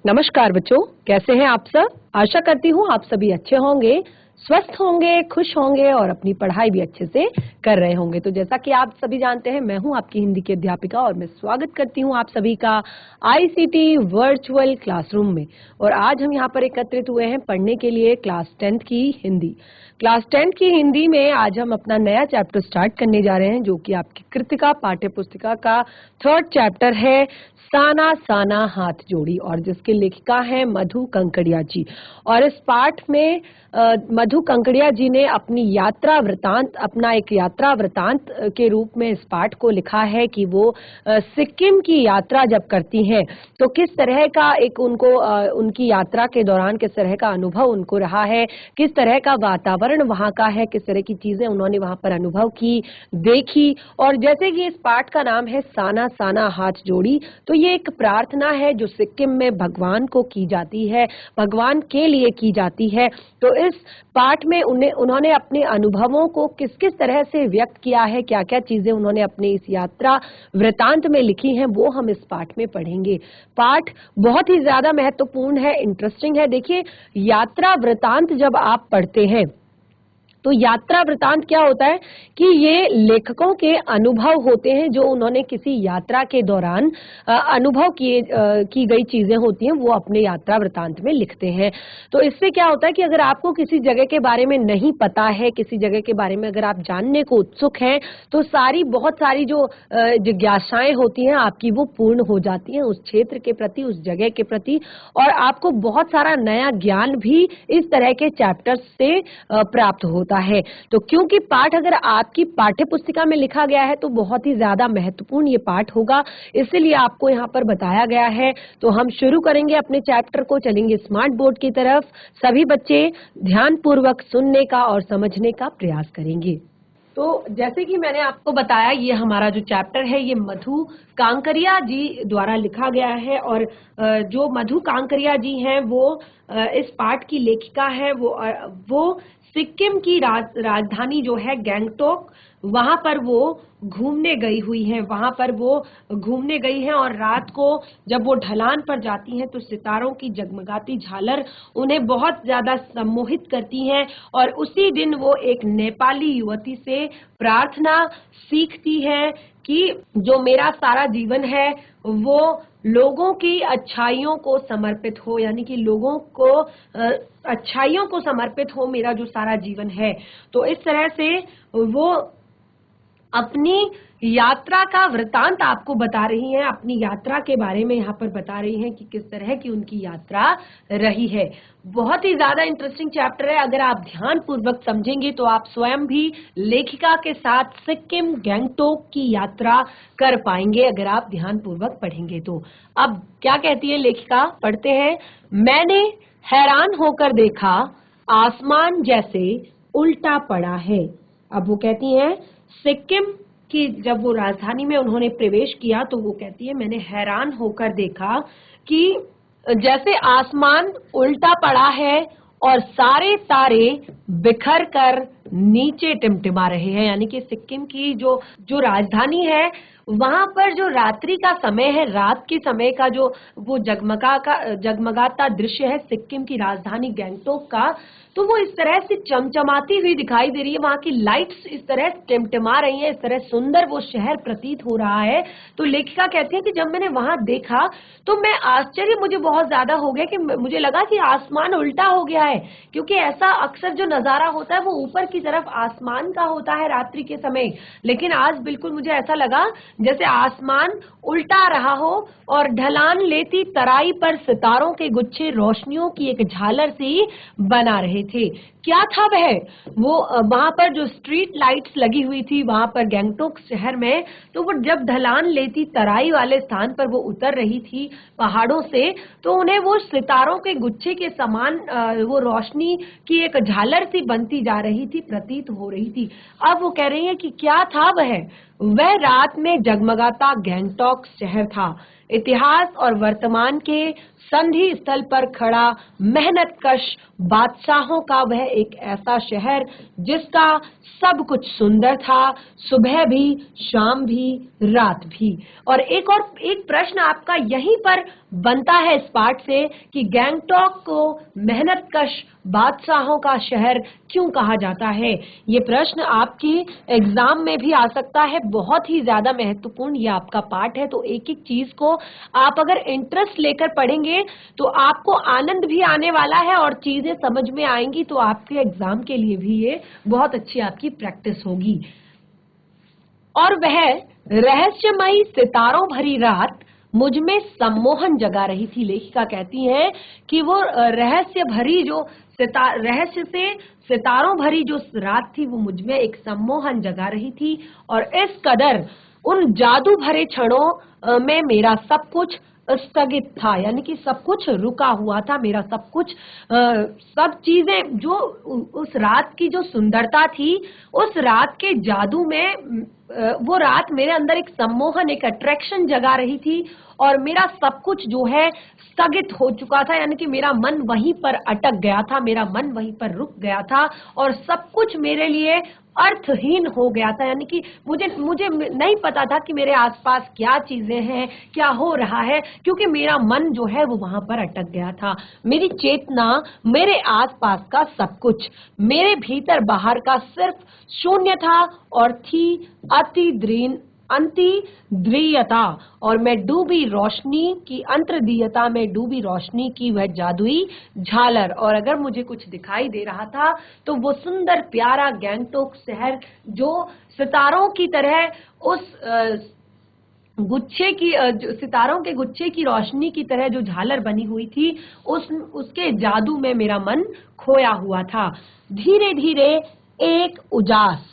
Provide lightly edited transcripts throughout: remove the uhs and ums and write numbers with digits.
नमस्कार बच्चों, कैसे हैं आप सब। आशा करती हूँ आप सभी अच्छे होंगे, स्वस्थ होंगे, खुश होंगे और अपनी पढ़ाई भी अच्छे से कर रहे होंगे। तो जैसा कि आप सभी जानते हैं, मैं हूँ आपकी हिंदी की अध्यापिका और मैं स्वागत करती हूँ आप सभी का आईसीटी वर्चुअल क्लासरूम में। और आज हम यहाँ पर एकत्रित हुए हैं पढ़ने के लिए क्लास 10th की हिंदी। क्लास 10th की हिंदी में आज हम अपना नया चैप्टर स्टार्ट करने जा रहे हैं, जो कि आपकी कृतिका पाठ्य पुस्तिका का 3rd चैप्टर है, साना साना हाथ जोड़ी, और जिसके लेखिका है मधु कंकड़िया जी। और इस पाठ में मधु कंकड़िया जी ने अपनी यात्रा वृतांत, अपना एक यात्रा वृतांत के रूप में इस पाठ को लिखा है कि वो सिक्किम की यात्रा जब करती हैं तो किस तरह का एक उनको उनकी यात्रा के दौरान किस तरह का अनुभव उनको रहा है, किस तरह का वातावरण वहाँ का है, किस तरह की चीजें उन्होंने वहाँ पर अनुभव की, देखी। और जैसे कि इस पाठ का नाम है साना साना हाथ जोड़ी, तो ये एक प्रार्थना है जो सिक्किम में भगवान को की जाती है, भगवान के लिए की जाती है। तो इस पाठ में उन्होंने अपने अनुभवों को किस किस तरह से व्यक्त किया है, क्या क्या चीजें उन्होंने अपने इस यात्रा वृतांत में लिखी हैं, वो हम इस पाठ में पढ़ेंगे। पाठ बहुत ही ज्यादा महत्वपूर्ण है, इंटरेस्टिंग है। देखिए, यात्रा वृतांत जब आप पढ़ते हैं तो यात्रा वृतांत क्या होता है कि ये लेखकों के अनुभव होते हैं जो उन्होंने किसी यात्रा के दौरान अनुभव की गई चीजें होती हैं, वो अपने यात्रा वृतांत में लिखते हैं। तो इससे क्या होता है कि अगर आपको किसी जगह के बारे में नहीं पता है, किसी जगह के बारे में अगर आप जानने को उत्सुक हैं, तो बहुत सारी जो जिज्ञासाएं होती हैं आपकी, वो पूर्ण हो जाती हैं उस क्षेत्र के प्रति, उस जगह के प्रति, और आपको बहुत सारा नया ज्ञान भी इस तरह के चैप्टर्स से प्राप्त होता है। तो क्योंकि पाठ अगर आपकी पाठ्य पुस्तिका में लिखा गया है तो बहुत ही ज्यादा महत्वपूर्ण ये पाठ होगा, इसलिए आपको यहाँ पर बताया गया है। तो हम शुरू करेंगे अपने चैप्टर को, चलेंगे स्मार्ट बोर्ड की तरफ। सभी बच्चे ध्यानपूर्वक सुनने का और समझने का प्रयास करेंगे। तो जैसे कि मैंने आपको बताया, ये हमारा जो चैप्टर है ये मधु कांकरिया जी द्वारा लिखा गया है। और जो मधु कांकरिया जी हैं वो इस पाठ की लेखिका है। वो सिक्किम की राजधानी जो है गैंगटोक, वहां पर वो घूमने गई हुई हैं, वहां पर वो घूमने गई हैं। और रात को जब वो ढलान पर जाती हैं तो सितारों की जगमगाती झालर उन्हें बहुत ज्यादा सम्मोहित करती हैं। और उसी दिन वो एक नेपाली युवती से प्रार्थना सीखती है कि जो मेरा सारा जीवन है वो लोगों की अच्छाइयों को समर्पित हो, यानी कि लोगों को अच्छाइयों को समर्पित हो मेरा जो सारा जीवन है। तो इस तरह से वो अपनी यात्रा का वृतांत आपको बता रही हैं, अपनी यात्रा के बारे में यहाँ पर बता रही हैं कि किस तरह की उनकी यात्रा रही है। बहुत ही ज्यादा इंटरेस्टिंग चैप्टर है। अगर आप ध्यान पूर्वक समझेंगे तो आप स्वयं भी लेखिका के साथ सिक्किम गैंगटोक की यात्रा कर पाएंगे, अगर आप ध्यान पूर्वक पढ़ेंगे तो। अब क्या कहती है लेखिका, पढ़ते हैं। मैंने हैरान होकर देखा, आसमान जैसे उल्टा पड़ा है। अब वो कहती हैं सिक्किम की जब वो राजधानी में उन्होंने प्रवेश किया तो वो कहती है मैंने हैरान होकर देखा कि जैसे आसमान उल्टा पड़ा है और सारे तारे बिखर कर नीचे टिमटिमा रहे हैं। यानी कि सिक्किम की जो राजधानी है वहां पर जो रात्रि का समय है, रात के समय का जो वो जगमगाता दृश्य है सिक्किम की राजधानी गैंगटोक का, तो वो इस तरह से चमचमाती हुई दिखाई दे रही है। वहां की लाइट्स इस तरह टिमटिमा रही हैं, इस तरह सुंदर वो शहर प्रतीत हो रहा है। तो लेखिका कहती है कि जब मैंने वहां देखा तो मैं आश्चर्य मुझे बहुत ज्यादा हो गया कि मुझे लगा कि आसमान उल्टा हो गया है, क्योंकि ऐसा अक्सर जो नजारा होता है वो ऊपर की तरफ आसमान का होता है रात्रि के समय, लेकिन आज बिल्कुल मुझे ऐसा लगा जैसे आसमान उल्टा रहा हो और ढलान लेती तराई पर सितारों के गुच्छे रोशनियों की एक झालर सी बना रहे थे। क्या था वह? वो वहां पर जो स्ट्रीट लाइट्स लगी हुई थी वहां पर गैंगटोक शहर में, तो वो जब ढलान लेती तराई वाले स्थान पर वो उतर रही थी पहाड़ों से, तो उन्हें वो सितारों के गुच्छे के समान वो रोशनी की एक झालर सी बनती जा रही थी, प्रतीत हो रही थी। अब वो कह रही है कि क्या था वह रात में जगमगाता गैंगटोक शहर था। इतिहास और वर्तमान के संधि स्थल पर खड़ा मेहनतकश बादशाहों का वह एक ऐसा शहर जिसका सब कुछ सुंदर था, सुबह भी, शाम भी, रात भी। और एक प्रश्न आपका यहीं पर बनता है इस पाठ से कि गैंगटॉक को मेहनतकश बादशाहों का शहर क्यों कहा जाता है। ये प्रश्न आपकी एग्जाम में भी आ सकता है, बहुत ही ज्यादा महत्वपूर्ण ये आपका पाठ है। तो एक एक चीज को आप अगर इंटरेस्ट लेकर पढ़ेंगे तो आपको आनंद भी आने वाला है और चीजें समझ में आएंगी, तो आपके एग्जाम के लिए भी ये बहुत अच्छी आपकी प्रैक्टिस होगी। और वह रहस्यमयी सितारों भरी रात मुझ में सम्मोहन जगा रही थी। लेखिका कहती है कि वो रहस्य से सितारों भरी जो रात थी वो मुझ में एक सम्मोहन जगा रही थी, और इस कदर उन जादू भरे क्षणों में मेरा सब कुछ स्थगित था, यानी कि सब कुछ रुका हुआ था, मेरा सब कुछ सब चीजें जो उस रात की जो सुंदरता थी, उस रात के जादू में वो रात मेरे अंदर एक सम्मोहन, एक अट्रैक्शन जगा रही थी, और मेरा सब कुछ जो है स्थगित हो चुका था, यानी कि मेरा मन वहीं पर अटक गया था, मेरा मन वहीं पर रुक गया था, और सब कुछ मेरे लिए अर्थहीन हो गया था। यानी कि मुझे नहीं पता था कि मेरे आसपास क्या चीजें हैं, क्या हो रहा है, क्योंकि मेरा मन जो है वो वहां पर अटक गया था। मेरी चेतना, मेरे आसपास का सब कुछ, मेरे भीतर बाहर का सिर्फ शून्य था, और थी अंतर्दीयता, और मैं डूबी रोशनी की अंतर्दीयता में डूबी रोशनी की वह जादुई झालर। और अगर मुझे कुछ दिखाई दे रहा था तो वो सुंदर प्यारा गैंगटॉक शहर जो सितारों की तरह उस सितारों के गुच्छे की रोशनी की तरह जो झालर बनी हुई थी, उसके जादू में मेरा मन खोया हुआ था। धीरे धीरे एक उजास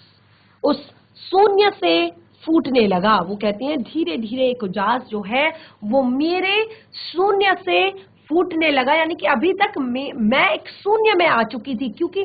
उस शून्य से फूटने लगा। वो कहती हैं धीरे धीरे एक उजास जो है वो मेरे शून्य से फूटने लगा, यानी कि अभी तक मैं एक शून्य में आ चुकी थी, क्योंकि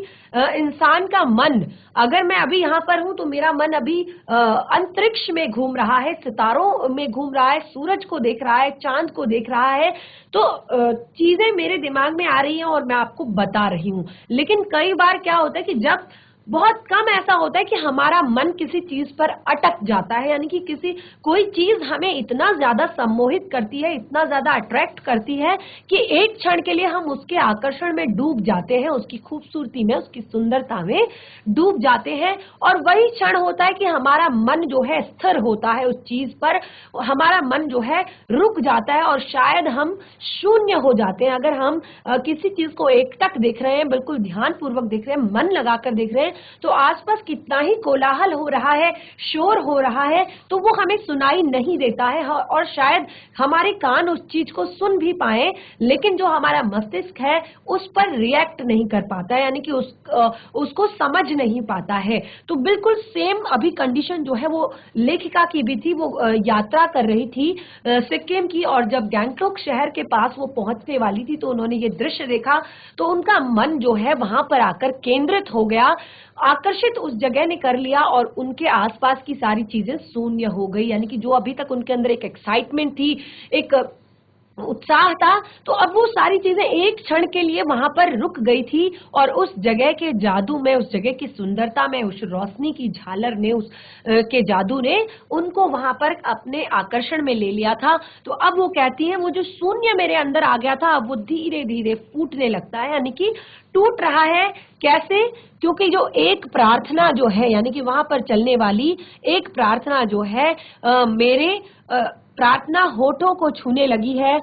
इंसान का मन, अगर मैं अभी यहाँ पर हूँ तो मेरा मन अभी अंतरिक्ष में घूम रहा है, सितारों में घूम रहा है, सूरज को देख रहा है, चांद को देख रहा है, तो चीजें मेरे दिमाग में आ रही हैं और मैं आपको बता रही हूँ। लेकिन कई बार क्या होता है कि जब बहुत कम ऐसा होता है कि हमारा मन किसी चीज पर अटक जाता है, यानी कि कोई चीज हमें इतना ज्यादा सम्मोहित करती है, इतना ज्यादा अट्रैक्ट करती है कि एक क्षण के लिए हम उसके आकर्षण में डूब जाते हैं, उसकी खूबसूरती में, उसकी सुंदरता में डूब जाते हैं, और वही क्षण होता है कि हमारा मन जो है स्थिर होता है उस चीज पर, हमारा मन जो है रुक जाता है, और शायद हम शून्य हो जाते हैं। अगर हम किसी चीज को एकटक देख रहे हैं, बिल्कुल ध्यान पूर्वक देख रहे हैं, मन लगाकर देख रहे हैं, तो आसपास कितना ही कोलाहल हो रहा है, शोर हो रहा है, तो वो हमें सुनाई नहीं देता है, और शायद हमारे कान उस चीज को सुन भी पाए, लेकिन जो हमारा मस्तिष्क है उस पर रिएक्ट नहीं कर पाता है, यानी कि उसको समझ नहीं पाता है। तो बिल्कुल सेम अभी कंडीशन जो है वो लेखिका की भी थी। वो यात्रा कर रही थी सिक्किम की, और जब गैंगटॉक शहर के पास वो पहुंचने वाली थी तो उन्होंने ये दृश्य देखा, तो उनका मन जो है वहां पर आकर केंद्रित हो गया, आकर्षित उस जगह ने कर लिया, और उनके आसपास की सारी चीजें शून्य हो गई, यानी कि जो अभी तक उनके अंदर एक एक्साइटमेंट थी, एक उत्साह था, तो अब वो सारी चीजें एक क्षण के लिए वहां पर रुक गई थी, और उस जगह के जादू में, उस जगह की सुंदरता में, उस रोशनी की झालर ने, उस के जादू ने उनको वहां पर अपने आकर्षण में ले लिया था। तो अब वो कहती हैं वो जो शून्य मेरे अंदर आ गया था, अब वो धीरे धीरे फूटने लगता है, यानी कि टूट रहा है। कैसे? क्योंकि जो एक प्रार्थना जो है, यानी कि वहां पर चलने वाली एक प्रार्थना जो है, मेरे प्रार्थना होठों को छूने लगी है।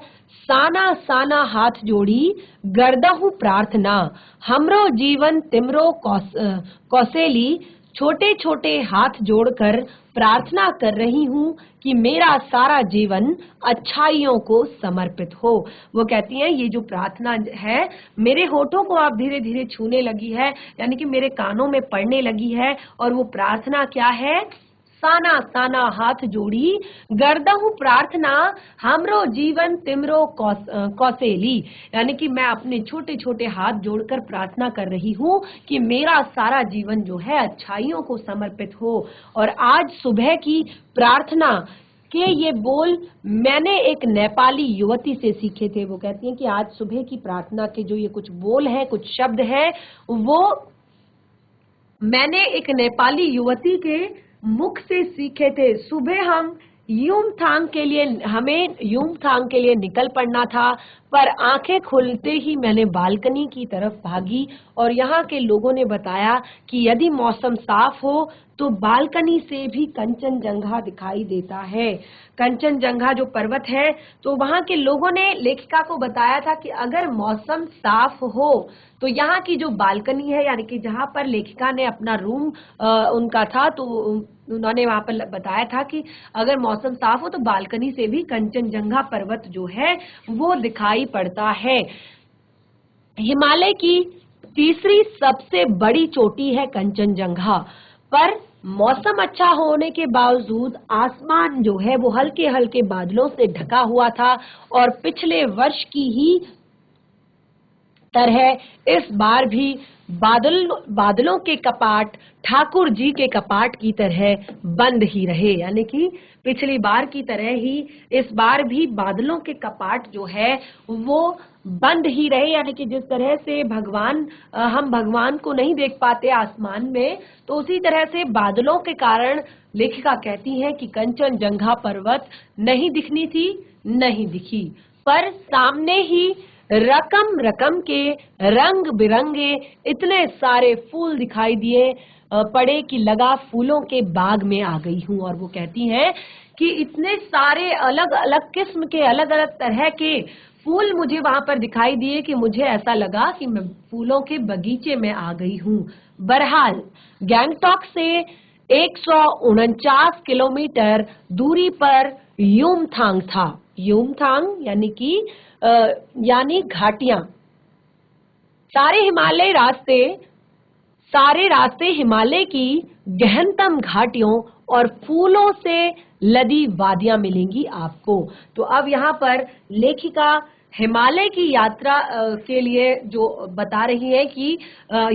साना साना हाथ जोड़ी गर्दहु प्रार्थना, हमरो जीवन तिमरो कौशेली, छोटे छोटे हाथ जोड़कर प्रार्थना कर रही हूँ कि मेरा सारा जीवन अच्छाइयों को समर्पित हो। वो कहती हैं ये जो प्रार्थना है मेरे होठों को आप धीरे धीरे छूने लगी है, यानी कि मेरे कानों में पड़ने लगी है, और वो प्रार्थना क्या है? साना साना हाथ जोड़ी गर्दहु प्रार्थना, हमरो जीवन तिमरो कौशेली, यानी कि मैं अपने छोटे छोटे हाथ जोड़कर प्रार्थना कर रही हूँ कि मेरा सारा जीवन जो है अच्छाइयों को समर्पित हो। और आज सुबह की प्रार्थना कि ये बोल मैंने एक नेपाली युवती से सीखे थे। वो कहती हैं कि आज सुबह की प्रार्थना के जो ये कुछ बोल हैं, कुछ शब्द हैं, वो मैंने एक नेपाली युवती के मुख से सीखे थे। सुबह हमें यूमथांग के लिए निकल पड़ना था, पर आंखें खुलते ही मैंने बालकनी की तरफ भागी और यहाँ के लोगों ने बताया कि यदि मौसम साफ हो तो बालकनी से भी कंचनजंगा दिखाई देता है। कंचनजंगा जो पर्वत है, तो वहाँ के लोगों ने लेखिका को बताया था कि अगर मौसम साफ हो तो यहाँ की जो बालकनी है, यानी कि जहाँ पर लेखिका ने अपना रूम उनका था, तो उन्होंने वहां पर बताया था कि अगर मौसम साफ हो तो बालकनी से भी कंचनजंगा पर्वत जो है वो दिखाई पड़ता है। हिमालय की तीसरी सबसे बड़ी चोटी है कंचनजंगा, पर मौसम अच्छा होने के बावजूद आसमान जो है वो हल्के हल्के बादलों से ढका हुआ था और पिछले वर्ष की ही तरह इस बार भी बादलों के कपाट ठाकुर जी के कपाट की तरह बंद ही रहे। यानी कि पिछली बार की तरह ही इस बार भी बादलों के कपाट जो है वो बंद ही रहे। यानी कि जिस तरह से हम भगवान को नहीं देख पाते आसमान में, तो उसी तरह से बादलों के कारण लेखिका कहती है कि कंचनजंगा पर्वत नहीं दिखनी थी, नहीं दिखी, पर सामने ही रकम रकम के रंग बिरंगे इतने सारे फूल दिखाई दिए पड़े कि लगा फूलों के बाग में आ गई हूँ। और वो कहती हैं कि इतने सारे अलग अलग किस्म के, अलग अलग तरह के फूल मुझे वहां पर दिखाई दिए कि मुझे ऐसा लगा कि मैं फूलों के बगीचे में आ गई हूँ। बहरहाल गैंगटॉक से 149 किलोमीटर दूरी पर यूमथांग था। यूमथांग यानी घाटियां। सारे रास्ते हिमालय की गहनतम घाटियों और फूलों से लदी वादियां मिलेंगी आपको। तो अब यहाँ पर लेखिका हिमालय की यात्रा के लिए जो बता रही है कि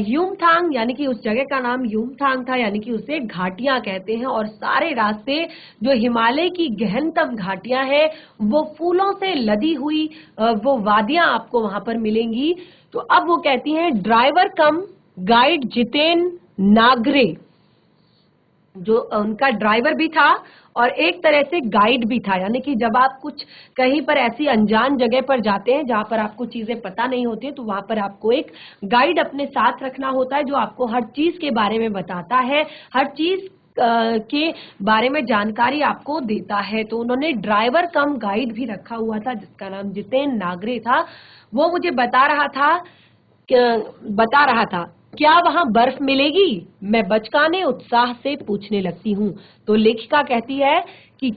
यूमथांग, यानी कि उस जगह का नाम यूमथांग था, यानी कि उसे घाटियां कहते हैं, और सारे रास्ते जो हिमालय की गहनतम घाटियां हैं वो फूलों से लदी हुई वो वादियां आपको वहां पर मिलेंगी। तो अब वो कहती हैं ड्राइवर कम गाइड जितेन नागरे, जो उनका ड्राइवर भी था और एक तरह से गाइड भी था। यानी कि जब आप कुछ कहीं पर ऐसी अनजान जगह पर जाते हैं जहां पर आपको चीजें पता नहीं होती, तो वहां पर आपको एक गाइड अपने साथ रखना होता है जो आपको हर चीज के बारे में बताता है, हर चीज के बारे में जानकारी आपको देता है। तो उन्होंने ड्राइवर कम गाइड भी रखा हुआ था जिसका नाम जितेन नागरे था। वो मुझे बता रहा था क्या वहां बर्फ मिलेगी? मैं बचकाने उत्साह से पूछने लगती हूँ। तो लेखिका कहती है कि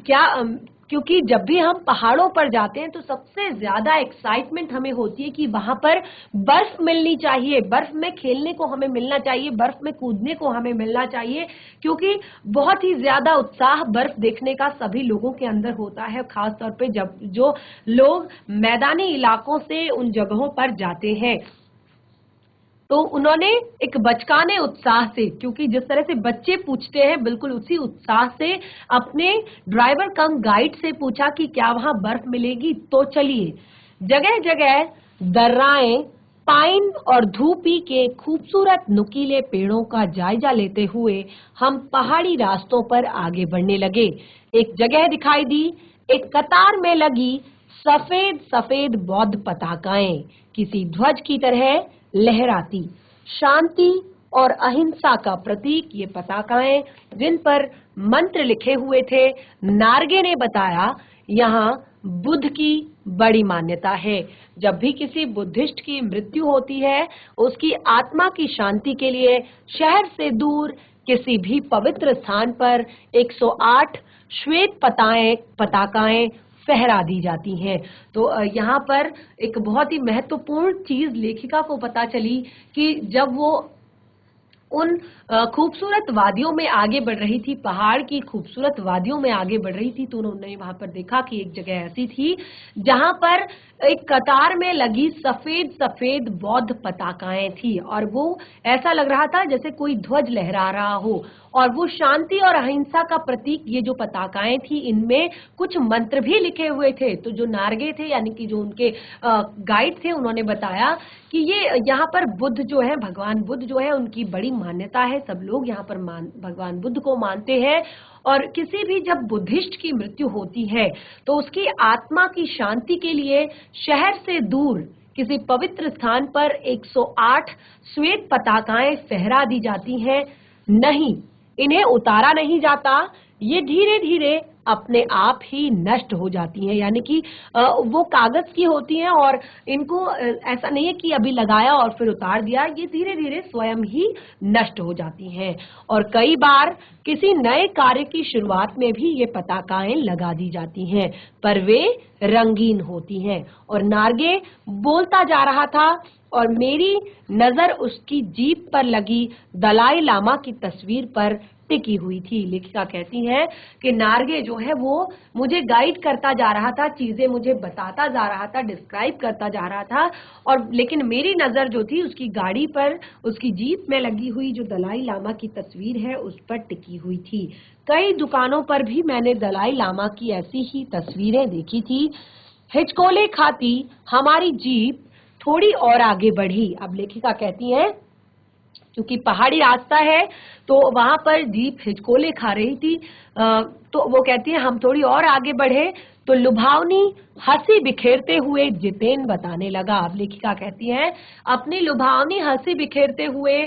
क्योंकि जब भी हम पहाड़ों पर जाते हैं तो सबसे ज्यादा एक्साइटमेंट हमें होती है कि वहां पर बर्फ मिलनी चाहिए, बर्फ में खेलने को हमें मिलना चाहिए, बर्फ में कूदने को हमें मिलना चाहिए, क्योंकि बहुत ही ज्यादा उत्साह बर्फ देखने का सभी लोगों के अंदर होता है, खास तौर पे जब जो लोग मैदानी इलाकों से उन जगहों पर जाते हैं। तो उन्होंने एक बचकाने उत्साह से, क्योंकि जिस तरह से बच्चे पूछते हैं बिल्कुल उसी उत्साह से अपने ड्राइवर कम गाइड से पूछा कि क्या वहां बर्फ मिलेगी। तो चलिए जगह जगह दर्राएं, पाइन और धूपी के खूबसूरत नुकीले पेड़ों का जायजा लेते हुए हम पहाड़ी रास्तों पर आगे बढ़ने लगे। एक जगह दिखाई दी, एक कतार में लगी सफेद सफेद बौद्ध पताकाएं किसी ध्वज की तरह लहराती, शांति और अहिंसा का प्रतीक ये पताकाएं, जिन पर मंत्र लिखे हुए थे। नार्गे ने बताया यहाँ बुद्ध की बड़ी मान्यता है। जब भी किसी बुद्धिस्ट की मृत्यु होती है, उसकी आत्मा की शांति के लिए शहर से दूर किसी भी पवित्र स्थान पर 108 श्वेत पताकाएं फहरा दी जाती हैं। तो यहाँ पर एक बहुत ही महत्वपूर्ण चीज लेखिका को पता चली कि जब वो उन खूबसूरत वादियों में आगे बढ़ रही थी, पहाड़ की खूबसूरत वादियों में आगे बढ़ रही थी, तो उन्होंने वहां पर देखा कि एक जगह ऐसी थी जहां पर एक कतार में लगी सफेद सफेद बौद्ध पताकाएं थी, और वो ऐसा लग रहा था जैसे कोई ध्वज लहरा रहा हो, और वो शांति और अहिंसा का प्रतीक ये जो पताकाएं थी, इनमें कुछ मंत्र भी लिखे हुए थे। तो जो नार्गे थे, यानी कि जो उनके गाइड थे, उन्होंने बताया कि ये यहाँ पर बुद्ध जो है, भगवान बुद्ध जो है, उनकी बड़ी मान्यता है, सब लोग यहाँ पर भगवान बुद्ध को मानते हैं, और किसी भी जब बुद्धिस्ट की मृत्यु होती है तो उसकी आत्मा की शांति के लिए शहर से दूर किसी पवित्र स्थान पर 108 श्वेत पताकाएं फहरा दी जाती हैं। नहीं, इन्हें उतारा नहीं जाता, ये धीरे धीरे अपने आप ही नष्ट हो जाती हैं, यानी कि वो कागज की होती हैं, और इनको ऐसा नहीं है कि अभी लगाया और फिर उतार दिया, ये धीरे धीरे स्वयं ही नष्ट हो जाती हैं। और कई बार किसी नए कार्य की शुरुआत में भी ये पताकाएं लगा दी जाती हैं, पर वे रंगीन होती हैं। और नार्गे बोलता जा रहा था, और मेरी नजर उसकी जीप पर लगी दलाई लामा की तस्वीर पर टिकी हुई थी। लेखिका कहती है कि नार्गे जो है वो मुझे गाइड करता जा रहा था, चीजें मुझे बताता जा रहा था, डिस्क्राइब करता जा रहा था, और लेकिन मेरी नजर जो थी उसकी गाड़ी पर, उसकी जीप में लगी हुई जो दलाई लामा की तस्वीर है उस पर टिकी हुई थी। कई दुकानों पर भी मैंने दलाई लामा की ऐसी ही तस्वीरें देखी थी। हिचकोले खाती हमारी जीप थोड़ी और आगे बढ़ी। अब लेखिका कहती है क्योंकि पहाड़ी रास्ता है तो वहां पर जीप हिचकोले खा रही थी, तो वो कहती है हम थोड़ी और आगे बढ़े तो लुभावनी हंसी बिखेरते हुए जितेन बताने लगा। अब लेखिका कहती है अपनी लुभावनी हंसी बिखेरते हुए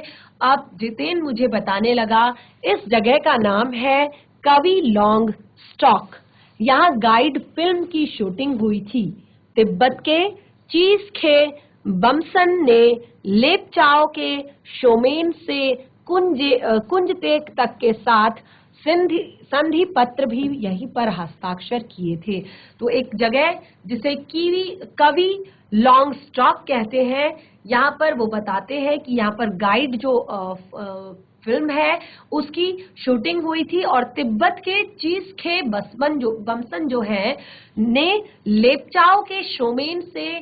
अब जितेन मुझे बताने लगा, इस जगह का नाम है कवि लॉन्ग स्टॉक। यहाँ गाइड फिल्म की शूटिंग हुई थी। तिब्बत के चीज खे बमसन ने लेपचाओ के शोमेन से कुंजतेक तक के साथ संधि पत्र भी यहीं पर हस्ताक्षर किए थे। तो एक जगह जिसे कवि लॉन्ग स्टॉक कहते हैं, यहाँ पर वो बताते हैं कि यहाँ पर गाइड जो फिल्म है उसकी शूटिंग हुई थी, और तिब्बत के चीसखे बमसन जो है ने लेपचाओ के शोमेन से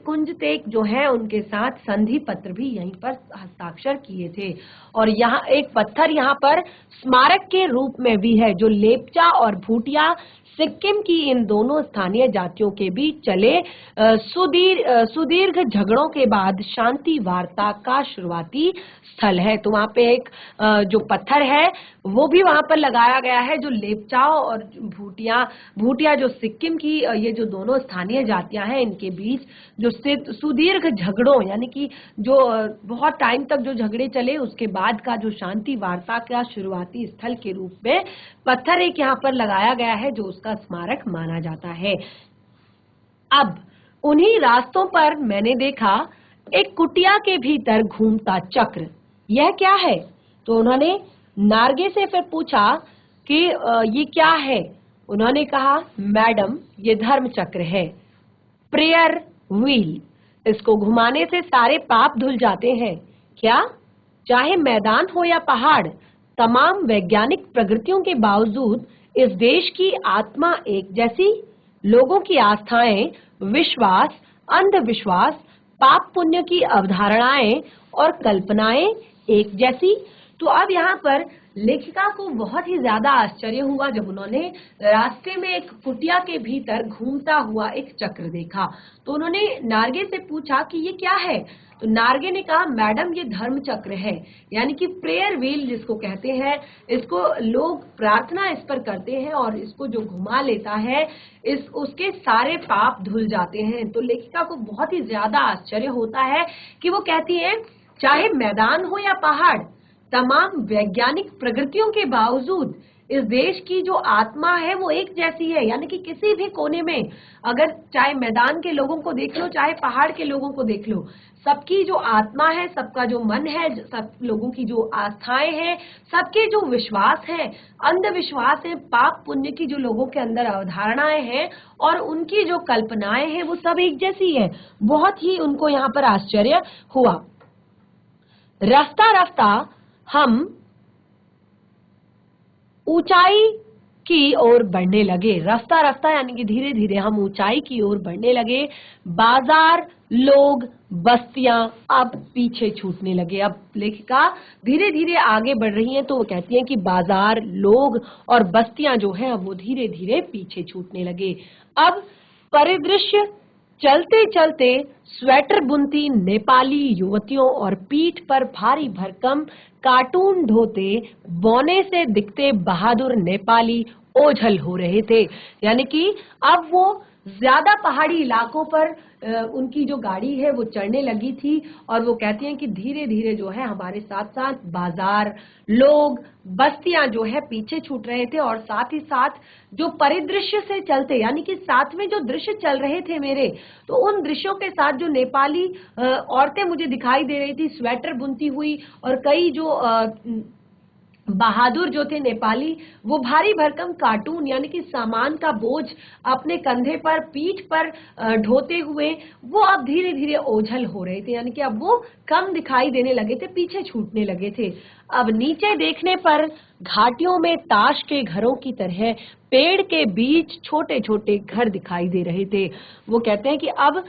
कुंजतेक जो है उनके साथ संधि पत्र भी यहीं पर हस्ताक्षर किए थे। और यहाँ एक पत्थर यहाँ पर स्मारक के रूप में भी है, जो लेपचा और भूटिया सिक्किम की इन दोनों स्थानीय जातियों के बीच चले सुदीर्घ झगड़ों के बाद शांति वार्ता का शुरुआती स्थल है। तो वहाँ पे एक जो पत्थर है वो भी वहाँ पर लगाया गया है, जो लेपचाओ और भूटिया जो सिक्किम की ये जो दोनों स्थानीय जातियां हैं इनके बीच जो सुदीर्घ झगड़ों, यानी कि जो बहुत टाइम तक जो झगड़े चले उसके बाद का जो शांति वार्ता का शुरुआती स्थल के रूप में पत्थर एक यहाँ पर लगाया गया है, जो उसका स्मारक माना जाता है। अब उन्हीं रास्तों पर मैंने देखा एक कुटिया के भीतर घूमता चक्र, यह क्या है? तो उन्होंने नार्गे से फिर पूछा कि ये क्या है? उन्होंने कहा मैडम ये धर्म चक्र है, प्रेयर व्हील, इसको घुमाने से सारे पाप धुल जाते हैं। क्या? चाहे मैदान हो या पहाड़, तमाम वैज्ञानिक प्रगतियों के बावजूद इस देश की आत्मा एक जैसी, लोगों की आस्थाएं, विश्वास, अंधविश्वास, पाप पुण्य की अवधारणाएं और कल्पनाएं एक जैसी। तो अब यहाँ पर लेखिका को बहुत ही ज्यादा आश्चर्य हुआ जब उन्होंने रास्ते में एक कुटिया के भीतर घूमता हुआ एक चक्र देखा। तो उन्होंने नार्गे से पूछा कि ये क्या है? तो नार्गे ने कहा मैडम ये धर्म चक्र है, यानी कि प्रेयर व्हील जिसको कहते हैं, इसको लोग प्रार्थना इस पर करते हैं और इसको जो घुमा लेता है उसके सारे पाप धुल जाते हैं। तो लेखिका को बहुत ही ज्यादा आश्चर्य होता है कि वो कहती है चाहे मैदान हो या पहाड़, तमाम वैज्ञानिक प्रगतियों के बावजूद इस देश की जो आत्मा है वो एक जैसी है, यानी कि किसी भी कोने में अगर चाहे मैदान के लोगों को देख लो चाहे पहाड़ के लोगों को देख लो, सबकी जो आत्मा है, सबका जो मन है, सब लोगों की जो आस्थाएं हैं, सबके जो विश्वास है, अंधविश्वास है, पाप पुण्य की जो लोगों के अंदर अवधारणाएं हैं और उनकी जो कल्पनाएं हैं वो सब एक जैसी है। बहुत ही उनको यहाँ पर आश्चर्य हुआ। रास्ता रास्ता हम ऊंचाई की ओर बढ़ने लगे। रास्ता रास्ता यानी कि धीरे धीरे हम ऊंचाई की ओर बढ़ने लगे। बाजार, लोग, बस्तियां अब पीछे छूटने लगे। अब लेखिका धीरे धीरे आगे बढ़ रही हैं, तो वो कहती हैं कि बाजार, लोग और बस्तियां जो है वो धीरे धीरे पीछे छूटने लगे। अब परिदृश्य चलते चलते स्वेटर बुनती नेपाली युवतियों और पीठ पर भारी भरकम कार्टून ढोते बौने से दिखते बहादुर नेपाली ओझल हो रहे थे। यानी कि अब वो ज्यादा पहाड़ी इलाकों पर उनकी जो गाड़ी है वो चढ़ने लगी थी, और वो कहती हैं कि धीरे धीरे जो है हमारे साथ साथ बाजार, लोग, बस्तियां जो है पीछे छूट रहे थे, और साथ ही साथ जो परिदृश्य से चलते यानी कि साथ में जो दृश्य चल रहे थे मेरे, तो उन दृश्यों के साथ जो नेपाली औरतें मुझे दिखाई दे रही थी स्वेटर बुनती हुई, और कई जो बहादुर जो थे नेपाली, वो भारी भरकम कार्टून यानी कि सामान का बोझ अपने कंधे पर, पीठ पर ढोते हुए वो अब धीरे धीरे ओझल हो रहे थे। यानी कि अब वो कम दिखाई देने लगे थे, पीछे छूटने लगे थे। अब नीचे देखने पर घाटियों में ताश के घरों की तरह पेड़ के बीच छोटे छोटे घर दिखाई दे रहे थे। वो कहते हैं कि अब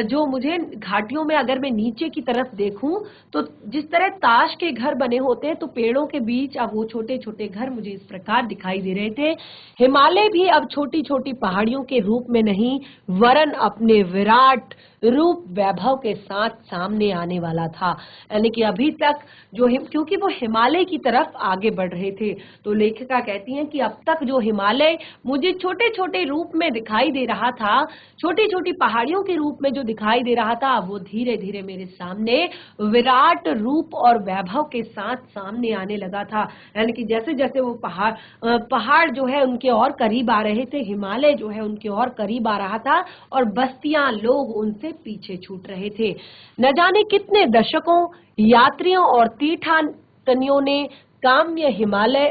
जो मुझे घाटियों में अगर मैं नीचे की तरफ देखूं, तो जिस तरह ताश के घर बने होते हैं, तो पेड़ों के बीच अब वो छोटे छोटे घर मुझे इस प्रकार दिखाई दे रहे थे। हिमालय भी अब छोटी छोटी पहाड़ियों के रूप में नहीं, वरन अपने विराट रूप वैभव के साथ सामने आने वाला था। यानी कि अभी तक जो क्योंकि वो हिमालय की तरफ आगे बढ़ रहे थे, तो लेखिका कहती हैं कि अब तक जो हिमालय मुझे छोटे छोटे रूप में दिखाई दे रहा था, छोटी छोटी पहाड़ियों के रूप में जो दिखाई दे रहा था, वो धीरे धीरे मेरे सामने विराट रूप और वैभव के साथ सामने आने लगा था। यानी कि जैसे जैसे वो पहाड़ जो है उनके और करीब आ रहे थे, हिमालय जो है उनके और करीब आ रहा था, और बस्तियां, लोग उनसे पीछे छूट रहे थे। न जाने कितने दशकों यात्रियों और तीर्थाटनियों ने काम्य हिमालय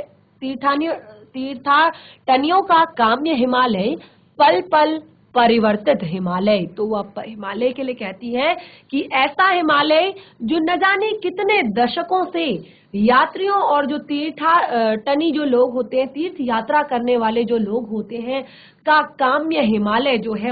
तीर्थाटनियों का काम्य हिमालय, पल पल परिवर्तित हिमालय। तो वह हिमालय के लिए कहती है कि ऐसा हिमालय जो न जाने कितने दशकों से यात्रियों और जो तीर्थाटनी जो लोग होते हैं, तीर्थ यात्रा करने वाले जो लोग होते हैं, का काम्य हिमालय जो है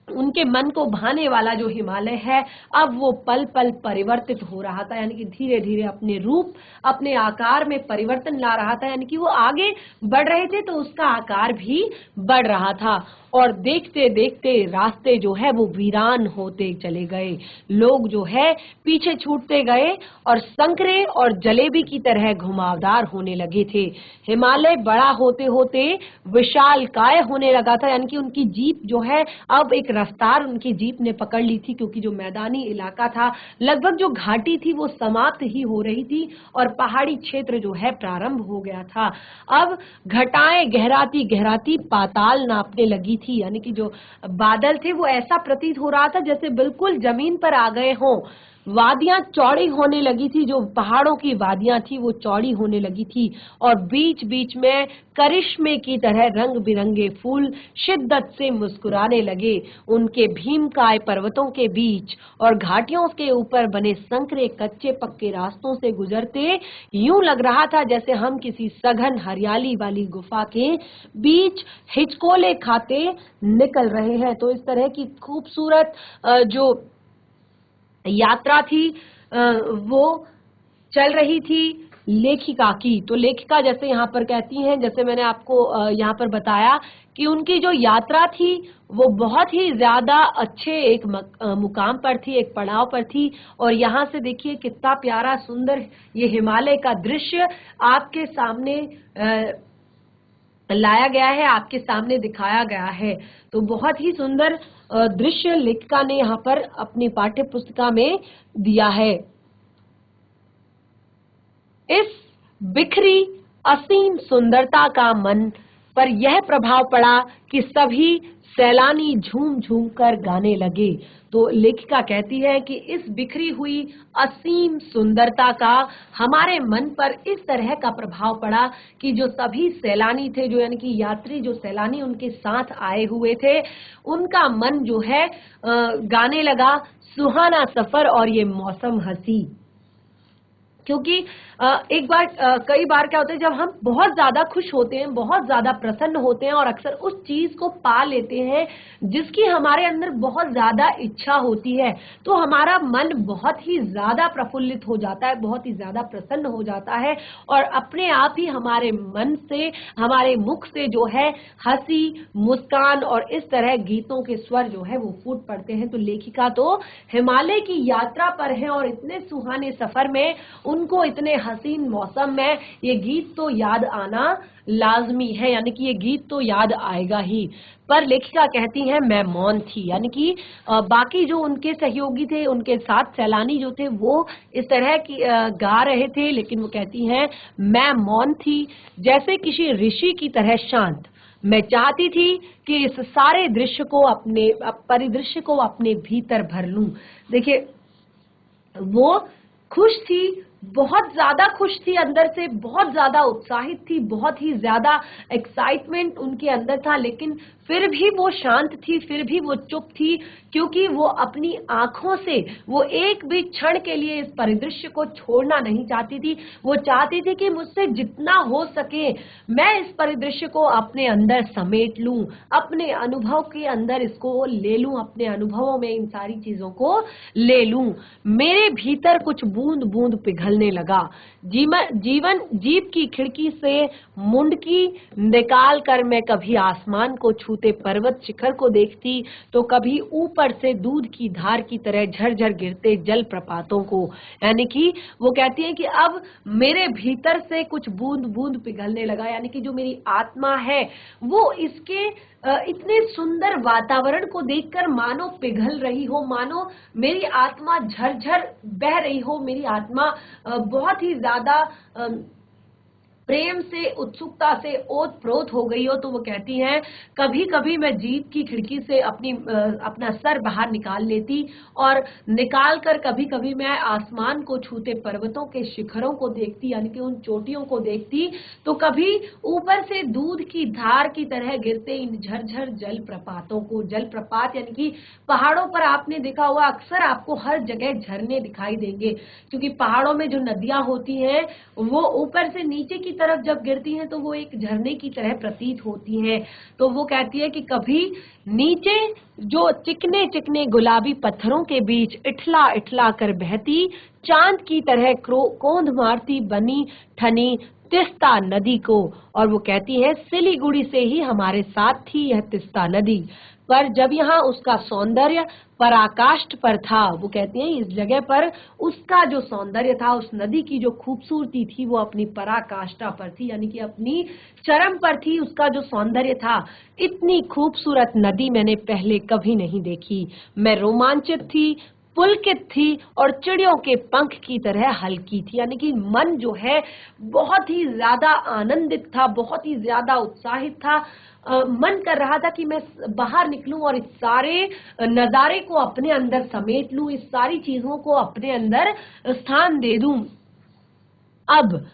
उनके मन को भाने वाला जो हिमालय है, अब वो पल पल परिवर्तित हो रहा था। यानी कि धीरे धीरे अपने रूप, अपने आकार में परिवर्तन ला रहा था। यानी कि वो आगे बढ़ रहे थे तो उसका आकार भी बढ़ रहा था, और देखते देखते रास्ते जो है वो वीरान होते चले गए। लोग जो है पीछे छूटते गए और संकरे और जलेबी की तरह घुमावदार होने लगे थे। हिमालय बड़ा होते होते विशालकाय होने लगा था। यानी कि उनकी जीप जो है अब एक रफ्तार उनकी जीप ने पकड़ ली थी, क्योंकि जो मैदानी इलाका था, लगभग जो घाटी थी वो समाप्त ही हो रही थी और पहाड़ी क्षेत्र जो है प्रारंभ हो गया था। अब घटाएं गहराती गहराती पाताल नापने लगी थी। यानी कि जो बादल थे वो ऐसा प्रतीत हो रहा था जैसे बिल्कुल जमीन पर आ गए हों। वादियां चौड़ी होने लगी थी, जो पहाड़ों की वादियां थी वो चौड़ी होने लगी थी, और बीच बीच में करिश्मे की तरह रंग बिरंगे फूल शिद्दत से मुस्कुराने लगे उनके भीमकाय पर्वतों के बीच, और घाटियों के ऊपर बने संकरे कच्चे पक्के रास्तों से गुजरते यूं लग रहा था जैसे हम किसी सघन हरियाली वाली गुफा के बीच हिचकोले खाते निकल रहे हैं। तो इस तरह की खूबसूरत जो यात्रा थी वो चल रही थी लेखिका की। तो लेखिका जैसे यहाँ पर कहती हैं, जैसे मैंने आपको यहाँ पर बताया कि उनकी जो यात्रा थी वो बहुत ही ज्यादा अच्छे एक मुकाम पर थी, एक पड़ाव पर थी, और यहाँ से देखिए कितना प्यारा सुंदर ये हिमालय का दृश्य आपके सामने लाया गया है, आपके सामने दिखाया गया है। तो बहुत ही सुंदर दृश्य लेखिका ने यहाँ पर अपनी पाठ्य पुस्तिका में दिया है। इस बिखरी असीम सुंदरता का मन पर यह प्रभाव पड़ा कि सभी सैलानी झूम झूम कर गाने लगे। तो लेखिका कहती है कि इस बिखरी हुई असीम सुंदरता का हमारे मन पर इस तरह का प्रभाव पड़ा कि जो सभी सैलानी थे, जो यानी कि यात्री, जो सैलानी उनके साथ आए हुए थे, उनका मन जो है गाने लगा सुहाना सफर और ये मौसम हंसी। क्योंकि कई बार क्या होता है, जब हम बहुत ज्यादा खुश होते हैं, बहुत ज्यादा प्रसन्न होते हैं और अक्सर उस चीज को पा लेते हैं जिसकी हमारे अंदर बहुत ज्यादा इच्छा होती है, तो हमारा मन बहुत ही ज्यादा प्रफुल्लित हो जाता है, बहुत ही ज्यादा प्रसन्न हो जाता है और अपने आप ही हमारे मन से, हमारे मुख से जो है हंसी, मुस्कान और इस तरह गीतों के स्वर जो है वो फूट पड़ते हैं। तो लेखिका तो हिमालय की यात्रा पर है और इतने सुहाने सफर में उनको इतने हसीन मौसम में ये गीत तो याद आना लाजमी है, यानी कि ये गीत तो याद आएगा ही। पर लेखिका कहती है मैं मौन थी, यानी कि बाकी जो उनके सहयोगी थे, उनके साथ सैलानी जो थे, वो इस तरह की गा रहे थे, लेकिन वो कहती हैं मैं मौन थी, जैसे किसी ऋषि की तरह शांत। मैं चाहती थी कि इस सारे दृश्य को, अपने परिदृश्य को अपने भीतर भर लूं। देखिए, वो खुश थी, बहुत ज्यादा खुश थी, अंदर से बहुत ज्यादा उत्साहित थी, बहुत ही ज्यादा एक्साइटमेंट उनके अंदर था, लेकिन फिर भी वो शांत थी, फिर भी वो चुप थी, क्योंकि वो अपनी आंखों से वो एक भी क्षण के लिए इस परिदृश्य को छोड़ना नहीं चाहती थी। वो चाहती थी कि मुझसे जितना हो सके मैं इस परिदृश्य को अपने अंदर समेट लूं, अपने अनुभव के अंदर इसको ले लूं, अपने अनुभवों में इन सारी चीजों को ले लूं। मेरे भीतर कुछ बूंद बूंद पिघलने लगा। जीवन जीप की खिड़की से मुंडकी निकाल कर मैं कभी आसमान को छूते पर्वत शिखर को देखती, तो कभी ऊपर से दूध की धार की तरह झरझर गिरते जल प्रपातों को। यानी कि वो कहती है कि अब मेरे भीतर से कुछ बूंद बूंद पिघलने लगा, यानी कि जो मेरी आत्मा है वो इसके इतने सुंदर वातावरण को देखकर मानो पिघल रही हो, मानो मेरी आत्मा झरझर बह रही हो, मेरी आत्मा बहुत ही ज्यादा प्रेम से, उत्सुकता से ओत-प्रोत हो गई हो। तो वो कहती हैं कभी कभी मैं जीप की खिड़की से अपना सर बाहर निकाल लेती और निकाल कर कभी कभी मैं आसमान को छूते पर्वतों के शिखरों को देखती, यानी कि उन चोटियों को देखती, तो कभी ऊपर से दूध की धार की तरह गिरते इन झरझर जल प्रपातों को। जल प्रपात यानी कि पहाड़ों पर आपने देखा होगा, अक्सर आपको हर जगह झरने दिखाई देंगे, क्योंकि पहाड़ों में जो नदियां होती हैं वो ऊपर से नीचे की तरफ जब गिरती हैं तो वो एक झरने की तरह प्रतीत होती हैं। तो वो कहती है कि कभी नीचे जो चिकने चिकने गुलाबी पत्थरों के बीच इठला इठला कर बहती चांद की तरह कोंध मारती बनी ठनी तिस्ता नदी को। और वो कहती है सिलीगुड़ी से ही हमारे साथ थी यह तिस्ता नदी, पर जब यहाँ उसका सौंदर्य पराकाष्ठ पर था, वो कहती हैं इस जगह पर उसका जो सौंदर्य था, उस नदी की जो खूबसूरती थी वो अपनी पराकाष्ठा पर थी, यानी कि अपनी चरम पर थी। उसका जो सौंदर्य था, इतनी खूबसूरत नदी मैंने पहले कभी नहीं देखी। मैं रोमांचित थी, पुलकित थी और चिड़ियों के पंख की तरह हल्की थी, यानी कि मन जो है बहुत ही ज्यादा आनंदित था, बहुत ही ज्यादा उत्साहित था। मन कर रहा था कि मैं बाहर निकलूं और इस सारे नजारे को अपने अंदर समेट लूं, इस सारी चीजों को अपने अंदर स्थान दे दूं। अब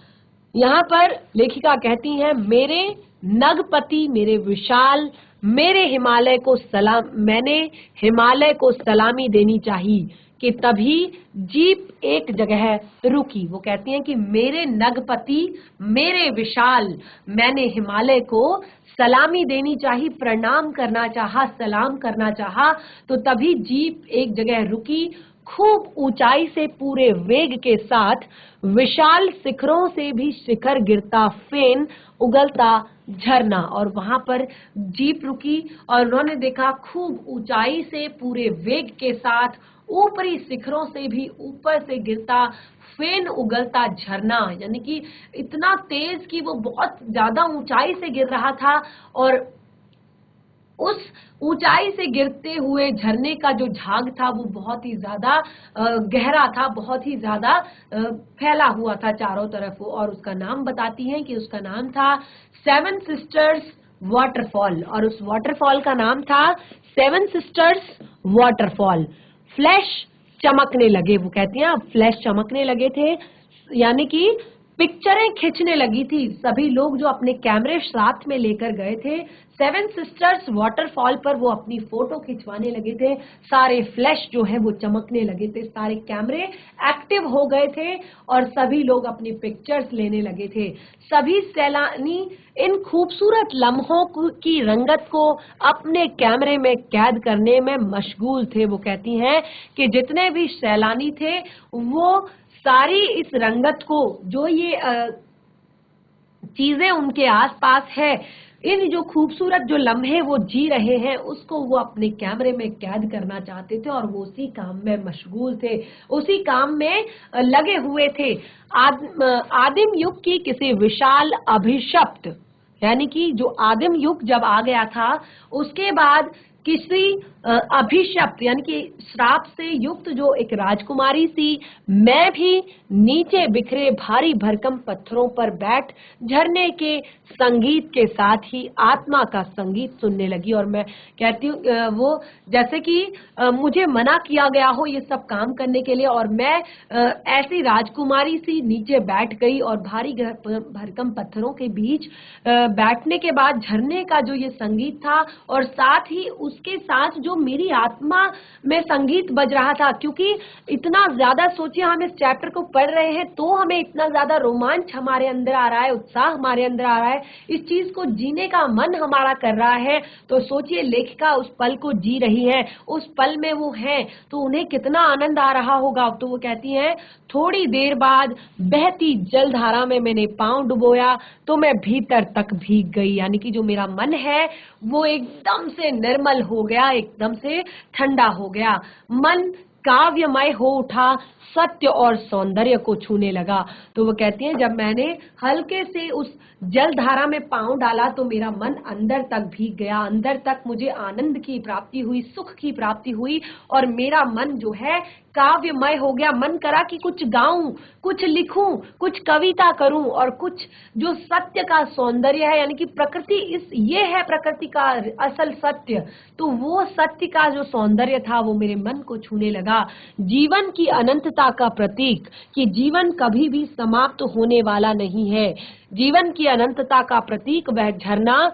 यहाँ पर लेखिका कहती हैं मेरे नगपति, मेरे विशाल, मेरे हिमालय को सलाम, मैंने हिमालय को सलामी देनी चाहिए कि तभी जीप एक जगह रुकी। वो कहती हैं कि मेरे नगपति, मेरे विशाल, मैंने हिमालय को सलामी देनी चाहिए, प्रणाम करना चाहा, सलाम करना चाहा, तो तभी जीप एक जगह रुकी। खूब ऊंचाई से पूरे वेग के साथ विशाल शिखरों से भी शिखर गिरता फेन, उगलता झरना। और वहां पर जीप रुकी और उन्होंने देखा खूब ऊंचाई से पूरे वेग के साथ ऊपरी शिखरों से भी ऊपर से गिरता फेन, उगलता झरना, यानी कि इतना तेज कि वो बहुत ज्यादा ऊंचाई से गिर रहा था और उस ऊंचाई से गिरते हुए झरने का जो झाग था वो बहुत ही ज्यादा गहरा था, बहुत ही ज्यादा फैला हुआ था चारों तरफ। और उसका नाम बताती हैं कि उसका नाम था सेवन सिस्टर्स वाटरफॉल, और उस वाटरफॉल का नाम था सेवन सिस्टर्स वाटरफॉल। फ्लैश चमकने लगे, वो कहती हैं फ्लैश चमकने लगे थे, यानी कि पिक्चरें खींचने लगी थी। सभी लोग जो अपने कैमरे साथ में लेकर गए थे सेवन सिस्टर्स वाटरफॉल पर, वो अपनी फोटो खिंचवाने लगे थे। सारे फ्लैश जो है वो चमकने लगे थे, सारे कैमरे एक्टिव हो गए थे और सभी लोग अपनी पिक्चर्स लेने लगे थे। सभी सैलानी इन खूबसूरत लम्हों की रंगत को अपने कैमरे में कैद करने में मशगूल थे। वो कहती हैं कि जितने भी सैलानी थे वो सारी इस रंगत को, जो ये चीजें उनके आसपास है, इन जो खूबसूरत जो लम्हे वो जी रहे हैं, उसको वो अपने कैमरे में कैद करना चाहते थे और वो उसी काम में मशगूल थे, उसी काम में लगे हुए थे। आदिम युग की किसी विशाल अभिशप्त, यानी कि जो आदिम युग जब आ गया था उसके बाद किसी अभिशप्त यानी कि श्राप से युक्त जो एक राजकुमारी सी, मैं भी नीचे बिखरे भारी भरकम पत्थरों पर बैठ झरने के संगीत के साथ ही आत्मा का संगीत सुनने लगी। और मैं कहती हूँ वो जैसे कि मुझे मना किया गया हो ये सब काम करने के लिए, और मैं ऐसी राजकुमारी सी नीचे बैठ गई और भारी भरकम पत्थरों के बीच बैठने के बाद झरने का जो ये संगीत था और साथ ही उसके साथ जो मेरी आत्मा में संगीत बज रहा था, क्योंकि इतना ज्यादा सोचिए हम इस चैप्टर को पढ़ रहे हैं तो हमें इतना ज्यादा रोमांच हमारे अंदर आ रहा है, उत्साह हमारे अंदर आ रहा है, इस चीज को जीने का मन हमारा कर रहा है। तो सोचिए लेखिका उस पल को जी रही है, उस पल में वो है तो उन्हें कितना आनंद आ रहा होगा। तो वो कहती हैं थोड़ी देर बाद बहती जलधारा में मैंने पांव डुबोया तो मैं भीतर तक भीग गई, यानी कि जो मेरा मन है वो एकदम से निर्मल हो गया, एकदम से ठंडा हो गया, मन काव्यमय हो उठा, सत्य और सौंदर्य को छूने लगा। तो वो कहती हैं जब मैंने हल्के से उस जलधारा में पांव डाला तो मेरा मन अंदर तक भीग गया, अंदर तक मुझे आनंद की प्राप्ति हुई, सुख की प्राप्ति हुई और मेरा मन जो है काव्यमय हो गया। मन करा कि कुछ गाऊं, कुछ लिखूं, कुछ कविता करूं और कुछ जो सत्य का सौंदर्य है, यानी कि प्रकृति, ये है प्रकृति का असल सत्य, तो वो सत्य का जो सौंदर्य था वो मेरे मन को छूने लगा। जीवन की अनंतता का प्रतीक, कि जीवन कभी भी समाप्त होने वाला नहीं है, जीवन की अनंतता का प्रतीक वह झरना,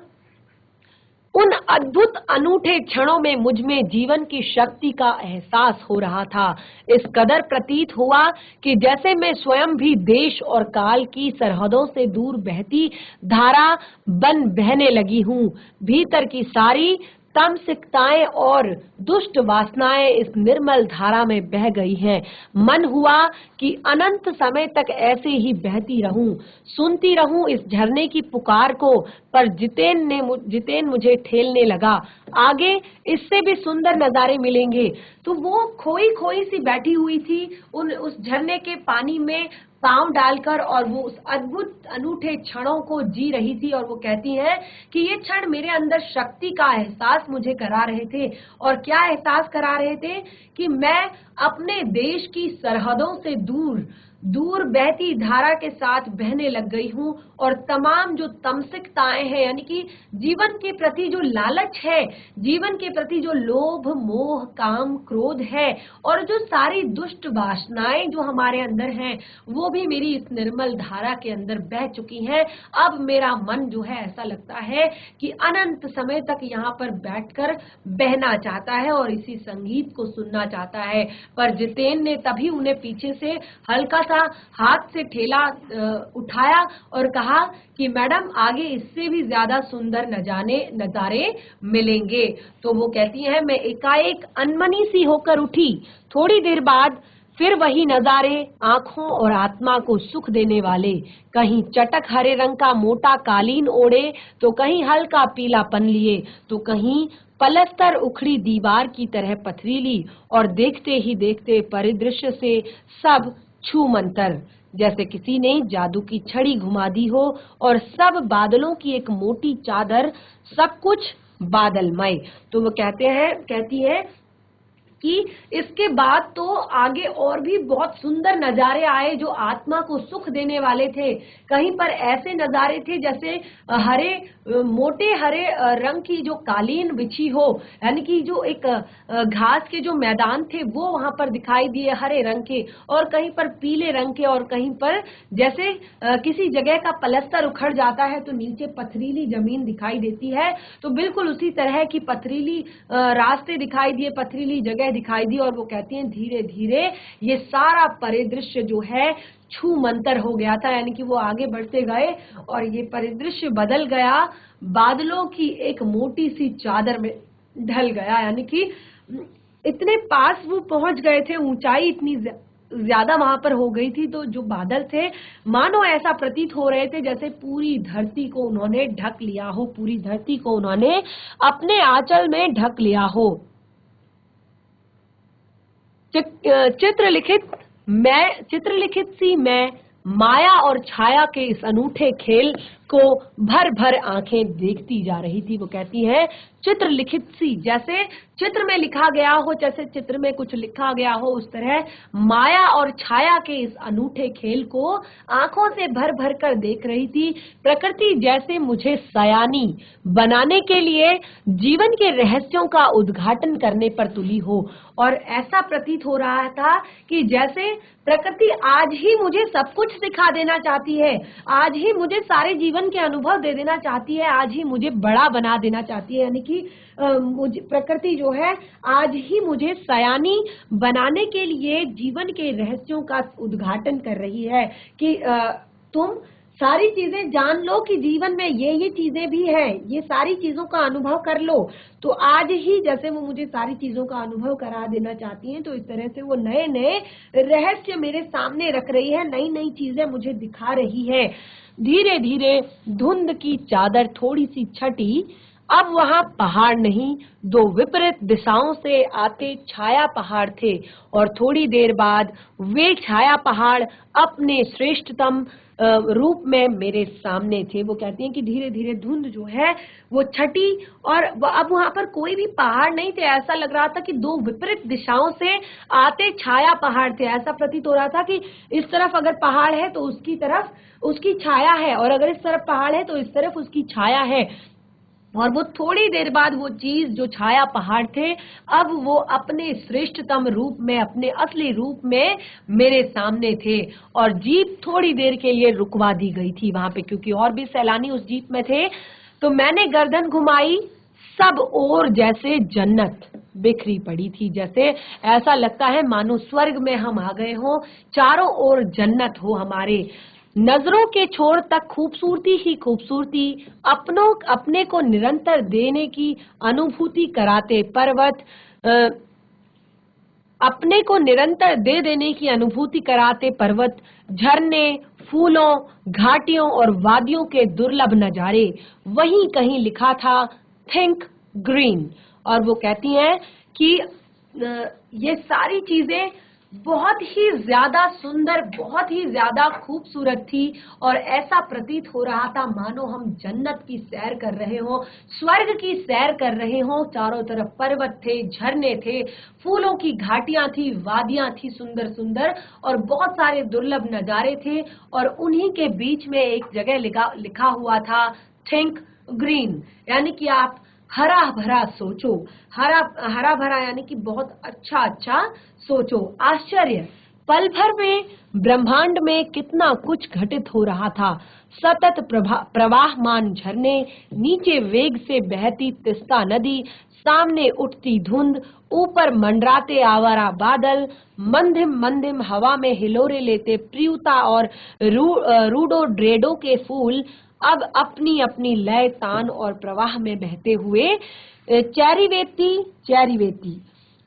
उन अद्भुत अनूठे क्षणों में मुझ में जीवन की शक्ति का एहसास हो रहा था। इस कदर प्रतीत हुआ कि जैसे मैं स्वयं भी देश और काल की सरहदों से दूर बहती धारा बन बहने लगी हूँ। भीतर की सारी तामसिकताएं और दुष्ट वासनाएं इस निर्मल धारा में बह गई हैं। मन हुआ कि अनंत समय तक ऐसे ही बहती रहूं, सुनती रहूं इस झरने की पुकार को, पर जितेन मुझे ठेलने लगा। आगे इससे भी सुंदर नजारे मिलेंगे। तो वो खोई खोई सी बैठी हुई थी उस झरने के पानी में पांव डालकर और वो उस अद्भुत अनूठे क्षणों को जी रही थी। और वो कहती हैं कि ये क्षण मेरे अंदर शक्ति का एहसास मुझे करा रहे थे। और क्या एहसास करा रहे थे? कि मैं अपने देश की सरहदों से दूर दूर बहती धारा के साथ बहने लग गई हूँ और तमाम जो तमसिकताएं हैं, यानी कि जीवन के प्रति जो लालच है, जीवन के प्रति जो लोभ मोह काम क्रोध है और जो सारी दुष्ट वासनाएं जो हमारे अंदर हैं, वो भी मेरी इस निर्मल धारा के अंदर बह चुकी हैं। अब मेरा मन जो है ऐसा लगता है कि अनंत समय तक यहाँ पर बैठकर बहना चाहता है और इसी संगीत को सुनना चाहता है। पर जितेन ने तभी उन्हें पीछे से हल्का सा हाथ से ठेला उठाया और कहा कि मैडम आगे इससे भी ज्यादा सुंदर नजारे मिलेंगे। तो वो कहती है मैं एकाएक अनमनी सी होकर उठी। थोड़ी देर बाद फिर वही नजारे, आंखों और आत्मा को सुख देने वाले, कहीं चटक हरे रंग का मोटा कालीन ओढ़े तो कहीं हल्का पीलापन लिए तो कहीं पलस्तर उखड़ी दीवार की तरह पथरीली, और देखते ही देखते परिदृश्य से सब छू मंतर, जैसे किसी ने जादू की छड़ी घुमा दी हो और सब बादलों की एक मोटी चादर, सब कुछ बादलमय। तो वो कहती है कि इसके बाद तो आगे और भी बहुत सुंदर नजारे आए जो आत्मा को सुख देने वाले थे। कहीं पर ऐसे नजारे थे जैसे हरे मोटे हरे रंग की जो कालीन बिछी हो, यानी कि जो एक घास के जो मैदान थे वो वहां पर दिखाई दिए हरे रंग के, और कहीं पर पीले रंग के, और कहीं पर जैसे किसी जगह का पलस्तर उखड़ जाता है तो नीचे पथरीली जमीन दिखाई देती है, तो बिल्कुल उसी तरह की पथरीली रास्ते दिखाई दिए, पथरीली जगह दिखाई दी। और वो कहती हैं धीरे धीरे ये सारा परिदृश्य जो है छू मंतर हो गया था, यानी कि वो आगे बढ़ते गए और ये परिदृश्य बदल गया, बादलों की एक मोटी सी चादर में ढल गया, यानी कि इतने पास वो पहुंच गए थे, ऊंचाई इतनी ज्यादा वहां पर हो गई थी, तो जो बादल थे मानो ऐसा प्रतीत हो रहे थे जैसे पूरी धरती को उन्होंने ढक लिया हो, पूरी धरती को उन्होंने अपने आंचल में ढक लिया हो। चित्रलिखित सी मैं माया और छाया के इस अनूठे खेल को भर भर आंखें देखती जा रही थी। वो कहती है चित्रलिखित सी, जैसे चित्र में लिखा गया हो, जैसे चित्र में कुछ लिखा गया हो, उस तरह माया और छाया के इस अनूठे खेल को आंखों से भर भर कर देख रही थी। प्रकृति जैसे मुझे सयानी बनाने के लिए जीवन के रहस्यों का उद्घाटन करने पर तुली हो, और ऐसा प्रतीत हो रहा था कि जैसे प्रकृति आज ही मुझे सब कुछ सिखा देना चाहती है, आज ही मुझे सारे जीवन के अनुभव दे देना चाहती है, आज ही मुझे बड़ा बना देना चाहती है, यानी कि मुझे प्रकृति जो है आज ही मुझे सयानी बनाने के लिए जीवन के रहस्यों का उद्घाटन कर रही है कि तुम सारी चीजें जान लो कि जीवन में ये चीजें भी है, ये सारी चीजों का अनुभव कर लो। तो आज ही जैसे वो मुझे सारी चीजों का अनुभव करा देना चाहती हैं, तो इस तरह से वो नए नए रहस्य मेरे सामने रख रही है, नई नई चीजें मुझे दिखा रही है। धीरे धीरे धुंध की चादर थोड़ी सी छटी, अब वहां पहाड़ नहीं, दो विपरीत दिशाओं से आते छाया पहाड़ थे, और थोड़ी देर बाद वे छाया पहाड़ अपने श्रेष्ठतम रूप में मेरे सामने थे। वो कहती हैं कि धीरे धीरे धुंध जो है वो छटी, और अब वहां पर कोई भी पहाड़ नहीं थे, ऐसा लग रहा था कि दो विपरीत दिशाओं से आते छाया पहाड़ थे। ऐसा प्रतीत हो रहा था कि इस तरफ अगर पहाड़ है तो उसकी तरफ उसकी छाया है, और अगर इस तरफ पहाड़ है तो इस तरफ उसकी छाया है। और वो थोड़ी देर बाद वो चीज जो छाया पहाड़ थे, अब वो अपने श्रेष्ठतम रूप में, अपने असली रूप में मेरे सामने थे। और जीप थोड़ी देर के लिए रुकवा दी गई थी वहां पे, क्योंकि और भी सैलानी उस जीप में थे। तो मैंने गर्दन घुमाई, सब ओर जैसे जन्नत बिखरी पड़ी थी, जैसे ऐसा लगता है मानो स्वर्ग में हम आ गए हों, चारों ओर जन्नत हो हमारे। नजरों के छोर तक खूबसूरती ही खूबसूरती, अपने को निरंतर देने की अनुभूति कराते पर्वत, अपने को निरंतर दे देने की अनुभूति कराते पर्वत, झरने, फूलों, घाटियों और वादियों के दुर्लभ नजारे। वहीं कहीं लिखा था थिंक ग्रीन। और वो कहती हैं कि ये सारी चीजें बहुत ही ज्यादा सुंदर, बहुत ही ज्यादा खूबसूरत थी, और ऐसा प्रतीत हो रहा था मानो हम जन्नत की सैर कर रहे हो, स्वर्ग की सैर कर रहे हो। चारों तरफ पर्वत थे, झरने थे, फूलों की घाटियां थी, वादियां थी सुंदर सुंदर, और बहुत सारे दुर्लभ नजारे थे। और उन्हीं के बीच में एक जगह लिखा हुआ था थिंक ग्रीन, यानी कि आप हरा भरा सोचो। हरा भरा यानी कि बहुत अच्छा सोचो। आश्चर्य, पल भर में ब्रह्मांड में कितना कुछ घटित हो रहा था। सतत प्रवाहमान झरने, नीचे वेग से बहती तिस्ता नदी, सामने उठती धुंध, ऊपर मंडराते आवारा बादल, मंदिम मंदिम हवा में हिलोरे लेते प्रियुता और रूडोड्रेडो के फूल, अब अपनी अपनी लय, तान और प्रवाह में बहते हुए चैरीवेती,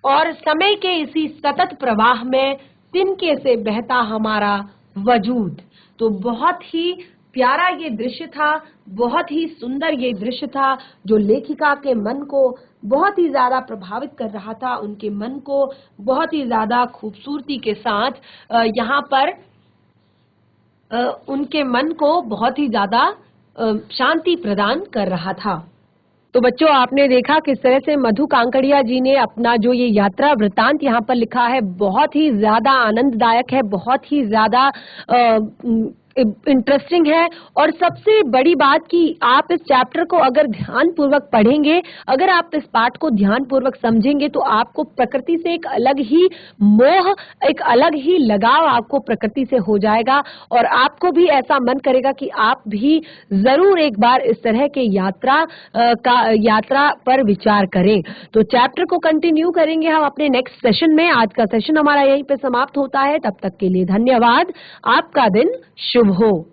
और समय के इसी सतत प्रवाह में तिनके से बहता हमारा वजूद। तो बहुत ही प्यारा ये दृश्य था, बहुत ही सुंदर ये दृश्य था, जो लेखिका के मन को बहुत ही ज्यादा प्रभावित कर रहा था, उनके मन को बहुत ही ज्यादा खूबसूरती के साथ यहाँ पर उनके मन को बहुत ही ज्यादा शांति प्रदान कर रहा था। तो बच्चों, आपने देखा किस तरह से मधु कांकड़िया जी ने अपना जो ये यात्रा वृतांत यहाँ पर लिखा है, बहुत ही ज्यादा आनंददायक है, बहुत ही ज्यादा इंटरेस्टिंग है। और सबसे बड़ी बात कि आप इस चैप्टर को अगर ध्यान पूर्वक पढ़ेंगे, अगर आप इस पाठ को ध्यान पूर्वक समझेंगे, तो आपको प्रकृति से एक अलग ही मोह, एक अलग ही लगाव आपको प्रकृति से हो जाएगा और आपको भी ऐसा मन करेगा कि आप भी जरूर एक बार इस तरह के यात्रा पर विचार करें। तो चैप्टर को कंटिन्यू करेंगे हम अपने नेक्स्ट सेशन में। आज का सेशन हमारा यहीं पे समाप्त होता है। तब तक के लिए धन्यवाद। आपका दिन शुभ हो।